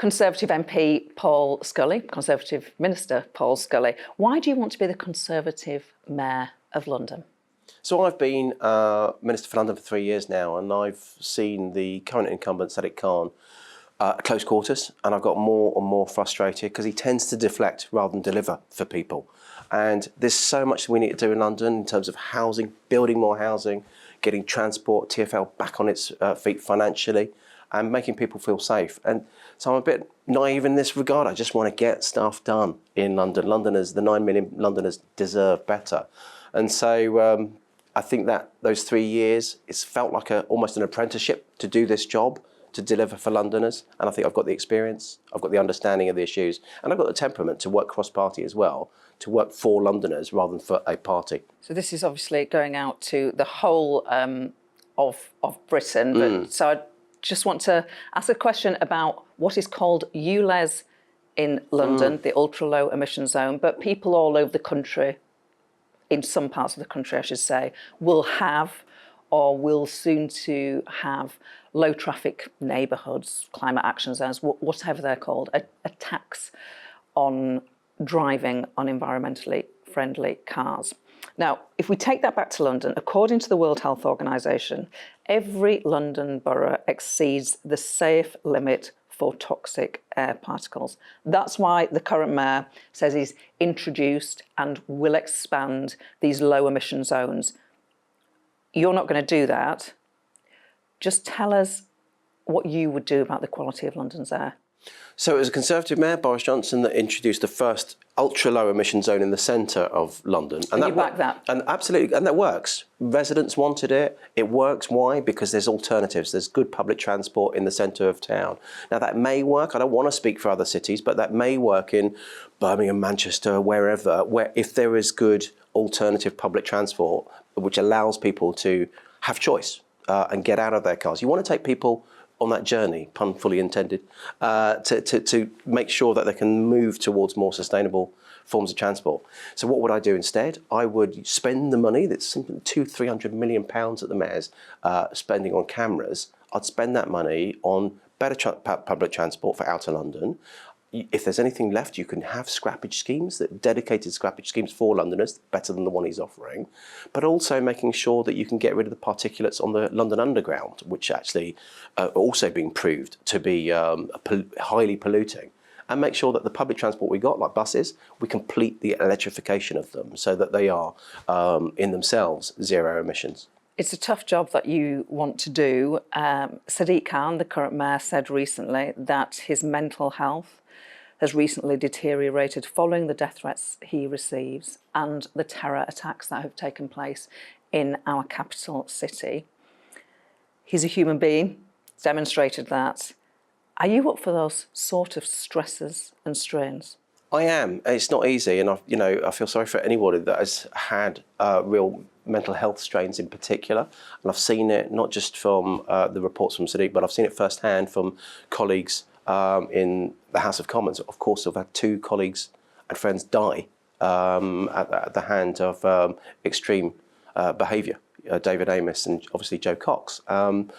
Conservative MP Paul Scully, Conservative Minister Paul Scully. Why do you want to be the Conservative Mayor of London? So I've been Minister for London for 3 years now, and I've seen the current incumbent, Sadiq Khan, at close quarters, and I've got more and more frustrated because he tends to deflect rather than deliver for people. And there's so much we need to do in London in terms of housing, building more housing, getting transport, TfL back on its feet financially, and making people feel safe. And so I'm a bit naive in this regard. I just want to get stuff done in London. The 9 million Londoners deserve better. And so I think that those 3 years, it's felt like almost an apprenticeship to do this job, to deliver for Londoners. And I think I've got the experience, I've got the understanding of the issues, and I've got the temperament to work cross-party as well, to work for Londoners rather than for a party. So this is obviously going out to the whole of Britain. But so I just want to ask a question about what is called ULEZ in London, the ultra-low emission zone, but people all over the country, in some parts of the country, I should say, will have or will soon to have low traffic neighbourhoods, climate action zones, whatever they're called, a tax on driving on environmentally friendly cars. Now, if we take that back to London, according to the World Health Organization, every London borough exceeds the safe limit for toxic air particles. That's why the current mayor says he's introduced and will expand these low emission zones. You're not going to do that. Just tell us what you would do about the quality of London's air. So it was a Conservative Mayor, Boris Johnson, that introduced the first ultra-low emission zone in the centre of London. And you back that? And absolutely, and that works. Residents wanted it. It works. Why? Because there's alternatives. There's good public transport in the centre of town. Now, that may work. I don't want to speak for other cities, but that may work in Birmingham, Manchester, wherever, where if there is good alternative public transport, which allows people to have choice and get out of their cars. You want to take people on that journey, pun fully intended, to make sure that they can move towards more sustainable forms of transport. So what would I do instead? I would spend the money that's simply £200-300 million that the mayor's spending on cameras. I'd spend that money on better public transport for outer London. If there's anything left, you can have scrappage schemes, dedicated scrappage schemes for Londoners, better than the one he's offering, but also making sure that you can get rid of the particulates on the London Underground, which actually are also being proved to be highly polluting, and make sure that the public transport we got, like buses, we complete the electrification of them so that they are, in themselves, zero emissions. It's a tough job that you want to do. Sadiq Khan, the current mayor, said recently that his mental health has recently deteriorated following the death threats he receives and the terror attacks that have taken place in our capital city. He's a human being, demonstrated that. Are you up for those sort of stresses and strains? I am. It's not easy, and I feel sorry for anybody that has had real mental health strains in particular. And I've seen it not just from the reports from Sadiq, but I've seen it firsthand from colleagues in the House of Commons. Of course, I've had 2 colleagues and friends die at the hand of extreme behaviour, David Amess and obviously Joe Cox. And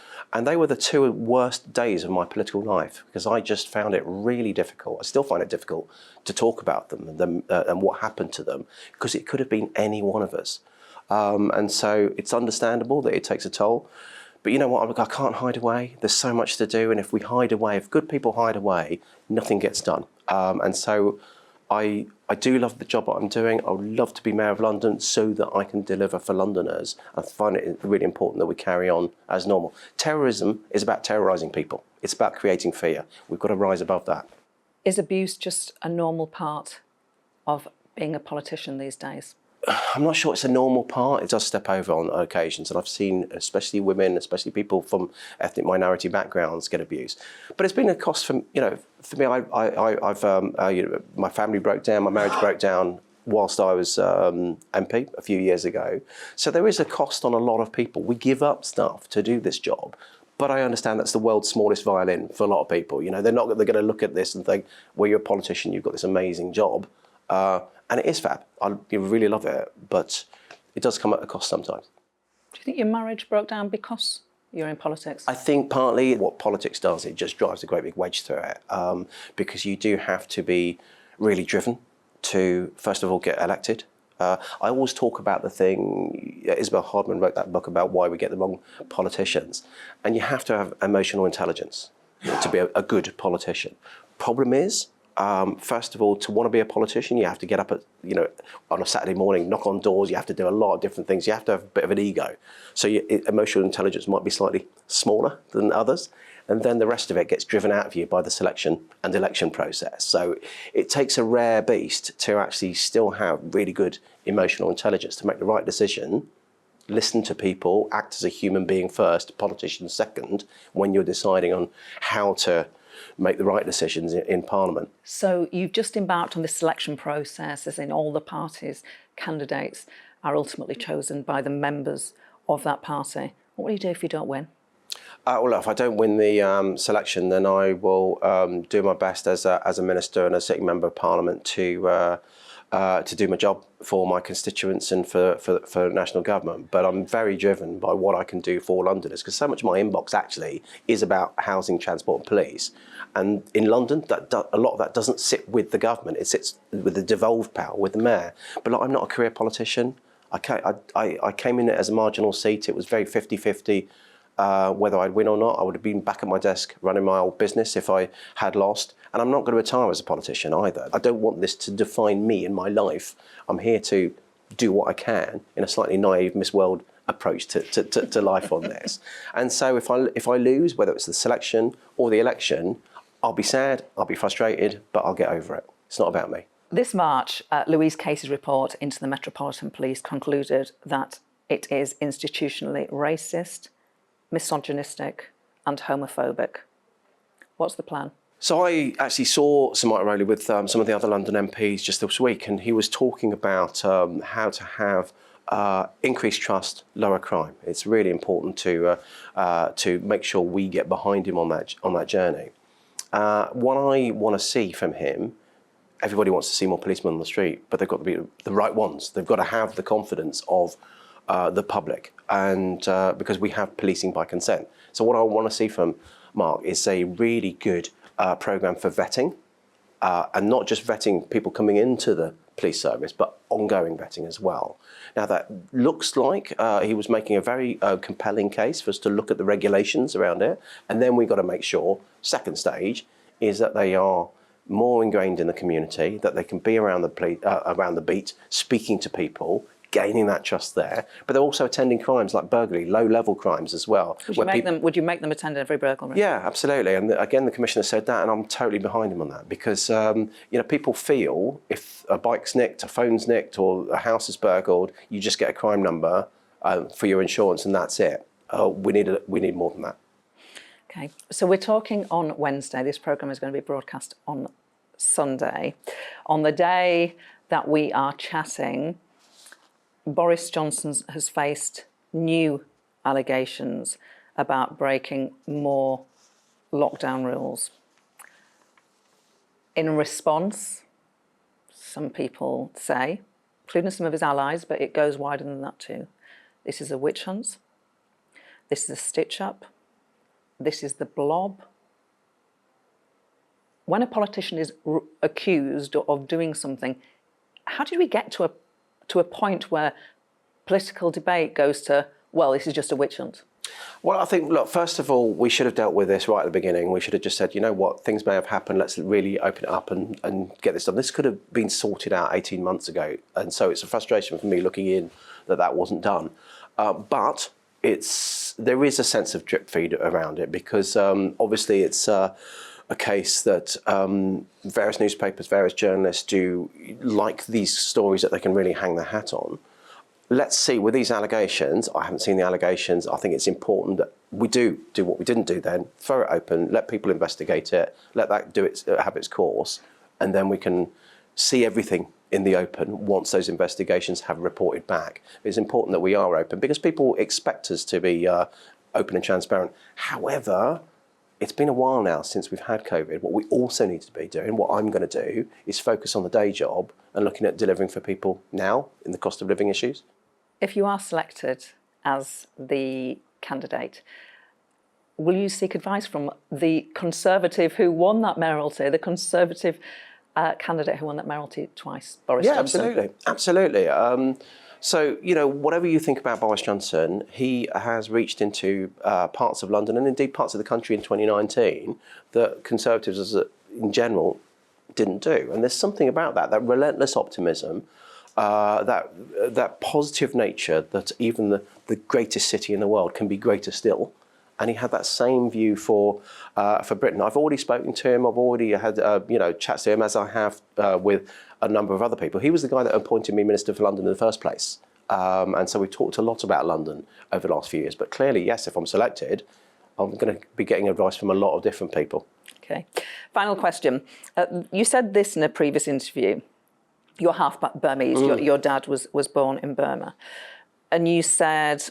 they were the 2 worst days of my political life because I just found it really difficult. I still find it difficult to talk about them and what happened to them because it could have been any one of us. And so it's understandable that it takes a toll. But you know what, I can't hide away. There's so much to do, and if we hide away, if good people hide away, nothing gets done. And so I do love the job that I'm doing. I would love to be Mayor of London so that I can deliver for Londoners. I find it really important that we carry on as normal. Terrorism is about terrorising people. It's about creating fear. We've got to rise above that. Is abuse just a normal part of being a politician these days? I'm not sure it's a normal part. It does step over on occasions, and I've seen, especially women, especially people from ethnic minority backgrounds, get abused. But it's been a cost for for me. My family broke down, my marriage broke down whilst I was MP a few years ago. So there is a cost on a lot of people. We give up stuff to do this job. But I understand that's the world's smallest violin for a lot of people. They're going to look at this and think, well, you're a politician, you've got this amazing job. And it is fab. I really love it, but it does come at a cost sometimes. Do you think your marriage broke down because you're in politics? I think partly what politics does, it just drives a great big wedge through it, because you do have to be really driven to, first of all, get elected. I always talk about the thing, Isabel Hardman wrote that book about why we get the wrong politicians, and you have to have emotional intelligence to be a good politician. Problem is, first of all, to want to be a politician, you have to get up at, on a Saturday morning, knock on doors, you have to do a lot of different things, you have to have a bit of an ego. So emotional intelligence might be slightly smaller than others, and then the rest of it gets driven out of you by the selection and election process. So it takes a rare beast to actually still have really good emotional intelligence to make the right decision, listen to people, act as a human being first, politician second, when you're deciding on how to make the right decisions in Parliament. So you've just embarked on this selection process, as in all the parties' candidates are ultimately chosen by the members of that party. What will you do if you don't win? Well, if I don't win the selection, then I will do my best as a minister and a sitting member of Parliament to do my job for my constituents and for national government. But I'm very driven by what I can do for Londoners, because so much of my inbox actually is about housing, transport and police. And in London, a lot of that doesn't sit with the government. It sits with the devolved power, with the mayor. But I'm not a career politician. I came in as a marginal seat. It was very 50-50 whether I'd win or not. I would have been back at my desk running my old business if I had lost. And I'm not going to retire as a politician either. I don't want this to define me in my life. I'm here to do what I can in a slightly naive Miss World approach to life on this. And so if I lose, whether it's the selection or the election, I'll be sad, I'll be frustrated, but I'll get over it. It's not about me. This March, Louise Casey's report into the Metropolitan Police concluded that it is institutionally racist, misogynistic and homophobic. What's the plan? So I actually saw Sir Mike Rowley with some of the other London MPs just this week, and he was talking about how to have increased trust, lower crime. It's really important to make sure we get behind him on that journey. What I want to see from him, everybody wants to see more policemen on the street, but they've got to be the right ones. They've got to have the confidence of the public, and because we have policing by consent. So what I want to see from Mark is a really good programme for vetting, and not just vetting people coming into the police service, but ongoing vetting as well. Now that looks like he was making a very compelling case for us to look at the regulations around it, and then we've got to make sure, second stage, is that they are more ingrained in the community, that they can be around the beat, speaking to people, gaining that trust there, but they're also attending crimes like burglary, low-level crimes as well. Would you make them attend every burglary? Yeah, absolutely. And again, the Commissioner said that, and I'm totally behind him on that, because people feel if a bike's nicked, a phone's nicked, or a house is burgled, you just get a crime number for your insurance, and that's it. We need more than that. Okay, so we're talking on Wednesday. This programme is going to be broadcast on Sunday. On the day that we are chatting, Boris Johnson has faced new allegations about breaking more lockdown rules. In response, some people say, including some of his allies, but it goes wider than that too, this is a witch hunt, this is a stitch-up, this is the blob. When a politician is accused of doing something, how did we get to a point where political debate goes to, well, this is just a witch hunt? Well, I think, look, first of all, we should have dealt with this right at the beginning. We should have just said, you know what, things may have happened, let's really open it up and get this done. This could have been sorted out 18 months ago. And so it's a frustration for me looking in that wasn't done. But there is a sense of drip feed around it, because obviously it's a case that various newspapers, various journalists do like these stories that they can really hang their hat on. Let's see, with these allegations, I haven't seen the allegations. I think it's important that we do what we didn't do then, throw it open, let people investigate it, let that have its course, and then we can see everything in the open once those investigations have reported back. It's important that we are open, because people expect us to be open and transparent. However, it's been a while now since we've had COVID. What we also need to be doing, what I'm going to do, is focus on the day job and looking at delivering for people now in the cost of living issues. If you are selected as the candidate, will you seek advice from the Conservative who won that mayoralty, the Conservative candidate who won that mayoralty twice, Boris Johnson? Absolutely. So, whatever you think about Boris Johnson, he has reached into parts of London and indeed parts of the country in 2019 that Conservatives in general didn't do. And there's something about that relentless optimism, that positive nature that even the greatest city in the world can be greater still. And he had that same view for Britain. I've already spoken to him. I've already had chats to him, as I have with a number of other people. He was the guy that appointed me Minister for London in the first place. And so we talked a lot about London over the last few years. But clearly, yes, if I'm selected, I'm going to be getting advice from a lot of different people. Okay. Final question. You said this in a previous interview. You're half Burmese. Your dad was born in Burma. And you said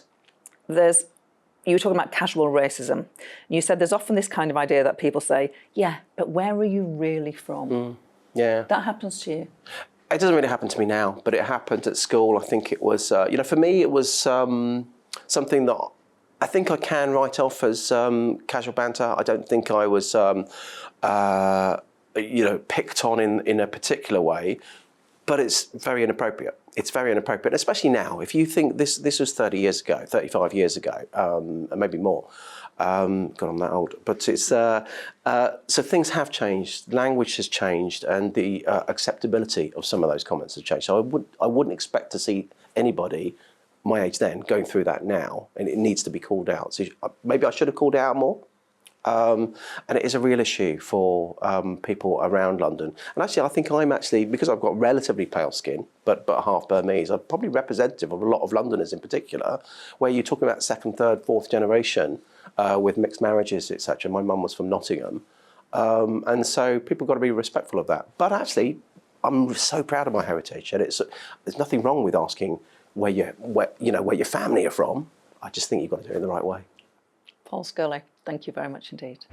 you were talking about casual racism. You said there's often this kind of idea that people say, yeah, but where are you really from? Yeah. That happens to you? It doesn't really happen to me now, but it happened at school. I think it was, for me, it was something that I think I can write off as casual banter. I don't think I was, picked on in a particular way, but it's very inappropriate. It's very inappropriate, especially now. If you think this was 30 years ago, 35 years ago, and maybe more. God, I'm that old. But it's so things have changed. Language has changed, and the acceptability of some of those comments has changed. So I wouldn't expect to see anybody my age then going through that now, and it needs to be called out. So maybe I should have called it out more. And it is a real issue for people around London. And actually, I think I'm actually, because I've got relatively pale skin, but half Burmese, I'm probably representative of a lot of Londoners in particular, where you're talking about second, third, fourth generation with mixed marriages, etc. My mum was from Nottingham. And so people got to be respectful of that. But actually, I'm so proud of my heritage, and there's nothing wrong with asking where your family are from. I just think you've got to do it in the right way. Paul Scully, thank you very much indeed.